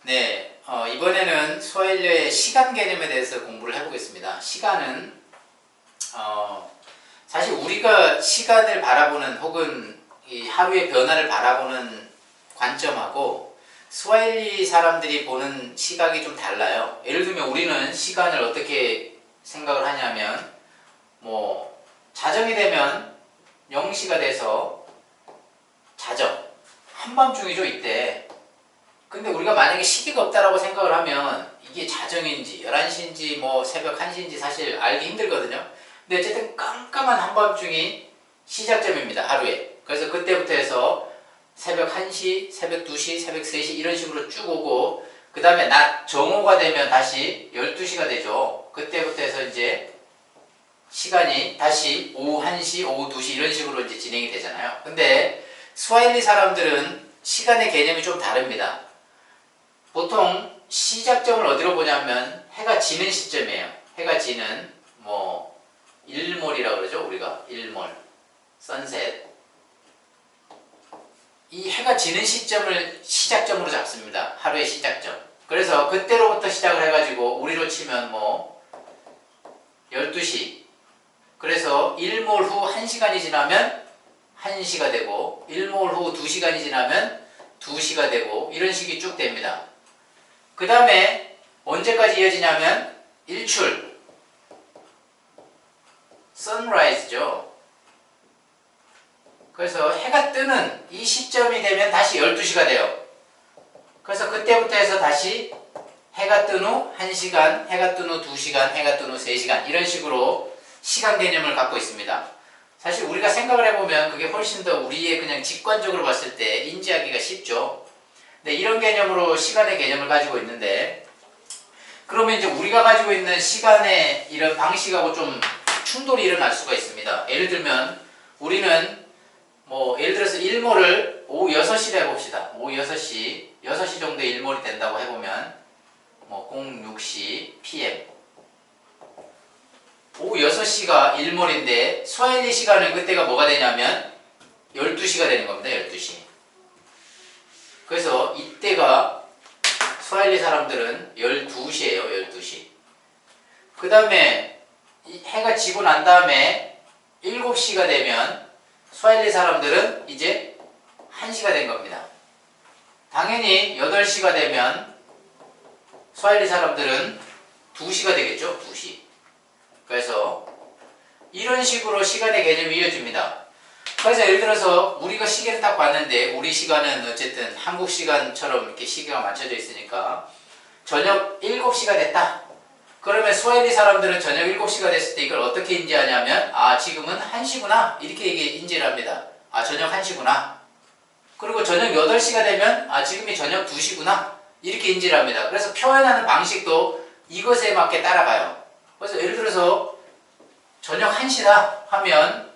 네, 이번에는 스와힐리의 시간 개념에 대해서 공부를 해보겠습니다. 시간은 사실 우리가 시간을 바라보는 혹은 이 하루의 변화를 바라보는 관점하고 스와힐리 사람들이 보는 시각이 좀 달라요. 예를 들면 우리는 시간을 어떻게 생각을 하냐면 자정이 되면 0시가 돼서 자정, 한밤중이죠 이때. 근데 우리가 만약에 시계가 없다라고 생각을 하면 이게 자정인지 11시인지 새벽 1시인지 사실 알기 힘들거든요. 근데 어쨌든 깜깜한 한밤중이 시작점입니다. 하루에. 그래서 그때부터 해서 새벽 1시, 새벽 2시, 새벽 3시 이런 식으로 쭉 오고 그 다음에 낮 정오가 되면 다시 12시가 되죠. 그때부터 해서 이제 시간이 다시 오후 1시, 오후 2시 이런 식으로 이제 진행이 되잖아요. 근데 스와힐리 사람들은 시간의 개념이 좀 다릅니다. 보통 시작점을 어디로 보냐면 해가 지는 시점이에요. 해가 지는 일몰이라고 그러죠. 우리가 일몰, 선셋. 이 해가 지는 시점을 시작점으로 잡습니다. 하루의 시작점. 그래서 그때로부터 시작을 해가지고 우리로 치면 12시. 그래서 일몰 후 1시간이 지나면 1시가 되고 일몰 후 2시간이 지나면 2시가 되고 이런 식이 쭉 됩니다. 그 다음에 언제까지 이어지냐면 일출, 선라이즈죠. 그래서 해가 뜨는 이 시점이 되면 다시 12시가 돼요. 그래서 그때부터 해서 다시 해가 뜬 후 1시간, 해가 뜬 후 2시간, 해가 뜬 후 3시간 이런 식으로 시간 개념을 갖고 있습니다. 사실 우리가 생각을 해보면 그게 훨씬 더 우리의 그냥 직관적으로 봤을 때 인지하기가 쉽죠. 네, 이런 개념으로 시간의 개념을 가지고 있는데 그러면 이제 우리가 가지고 있는 시간의 이런 방식하고 좀 충돌이 일어날 수가 있습니다. 예를 들면 우리는 예를 들어서 일몰을 오후 6시로 해봅시다. 오후 6시 정도에 일몰이 된다고 해보면 06시 PM 오후 6시가 일몰인데 스와힐리 시간은 그때가 뭐가 되냐면 12시가 되는 겁니다. 12시. 그래서 이때가 스와힐리 사람들은 12시예요. 12시. 그 다음에 해가 지고 난 다음에 7시가 되면 스와힐리 사람들은 이제 1시가 된 겁니다. 당연히 8시가 되면 스와힐리 사람들은 2시가 되겠죠. 2시. 그래서 이런 식으로 시간의 개념이 이어집니다. 그래서 예를 들어서 우리가 시계를 딱 봤는데 우리 시간은 어쨌든 한국 시간처럼 이렇게 시계가 맞춰져 있으니까 저녁 7시가 됐다. 그러면 스와힐리 사람들은 저녁 7시가 됐을 때 이걸 어떻게 인지하냐면 지금은 1시구나 이렇게 인지를 합니다. 저녁 1시구나. 그리고 저녁 8시가 되면 지금이 저녁 2시구나 이렇게 인지를 합니다. 그래서 표현하는 방식도 이것에 맞게 따라가요. 그래서 예를 들어서 저녁 1시다 하면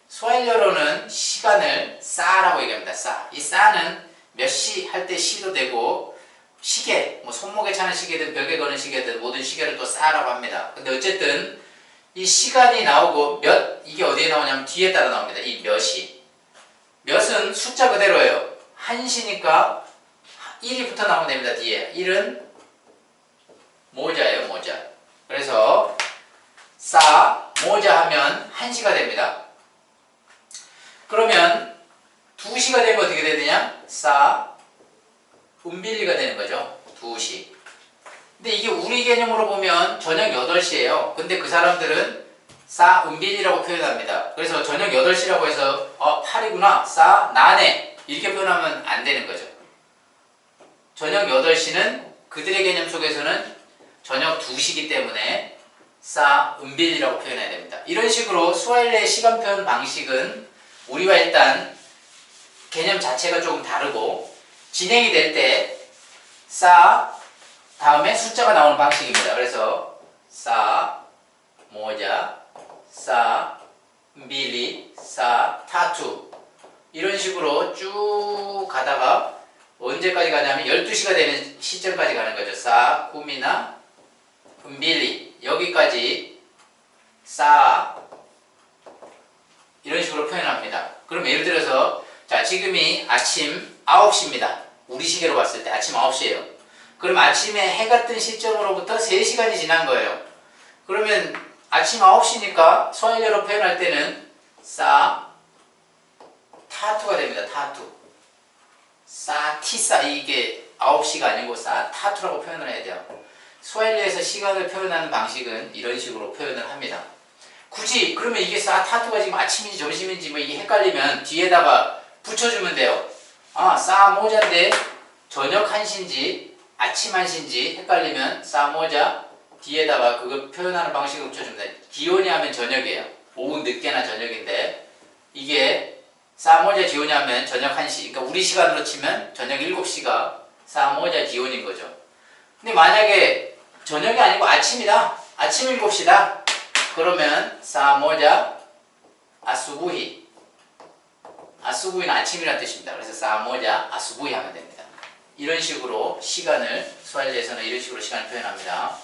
스와힐리어로는 시간을 싸라고 얘기합니다. 싸. 이 싸는 몇 시 할 때 시도 되고 시계, 손목에 차는 시계든 벽에 거는 시계든 모든 시계를 또 싸라고 합니다. 근데 어쨌든 이 시간이 나오고 이게 어디에 나오냐면 뒤에 따라 나옵니다. 이 몇이. 몇은 숫자 그대로예요. 1시니까 1이 붙어 나오면 됩니다. 뒤에. 1은 모자예요. 모자. 그래서 싸, 모자 하면 1시가 됩니다. 그러면 2시가 되면 어떻게 되느냐? 싸, 은빌리가 되는 거죠. 2시. 근데 이게 우리 개념으로 보면 저녁 8시예요. 근데 그 사람들은 싸, 은빌리라고 표현합니다. 그래서 저녁 8시라고 해서 8이구나, 싸, 나네 이렇게 표현하면 안 되는 거죠. 저녁 8시는 그들의 개념 속에서는 저녁 2시이기 때문에 싸, 은빌리라고 표현해야 됩니다. 이런 식으로 스와힐리의 시간 표현 방식은 우리와 일단 개념 자체가 조금 다르고 진행이 될 때 싸 다음에 숫자가 나오는 방식입니다. 그래서 싸, 모자, 싸, 밀리, 싸, 타투 이런 식으로 쭉 가다가 언제까지 가냐면 12시가 되는 시점까지 가는 거죠. 싸, 쿠미나, 밀리 여기까지 싸 이런 식으로 표현합니다. 그럼 예를 들어서 지금이 아침 9시입니다. 우리 시계로 봤을 때 아침 9시예요. 그럼 아침에 해가 뜬 시점으로부터 3시간이 지난 거예요. 그러면 아침 9시니까 스와힐리어로 표현할 때는 사 타투가 됩니다. 타투. 사 티사 이게 9시가 아니고 사 타투라고 표현을 해야 돼요. 스와힐리에서 시간을 표현하는 방식은 이런 식으로 표현을 합니다. 굳이 그러면 이게 사 타투가 지금 아침인지 점심인지 뭐 이게 헷갈리면 뒤에다가 붙여주면 돼요. 아, 사 모자인데 저녁 1시인지 아침 1시인지 헷갈리면 사 모자 뒤에다가 그거 표현하는 방식을 붙여주면 돼요. 기온이 하면 저녁이에요. 오후 늦게나 저녁인데 이게 사 모자 지온이 하면 저녁 1시. 그러니까 우리 시간으로 치면 저녁 7시가 사 모자 지온인 거죠. 근데 만약에 저녁이 아니고 아침이다. 아침 7시다. 그러면 사 모자 아수부히. 아수부히는 아침이라는 뜻입니다. 그래서 사 모자 아수부히 하면 됩니다. 이런 식으로 시간을 스와힐리에서는 이런 식으로 시간을 표현합니다.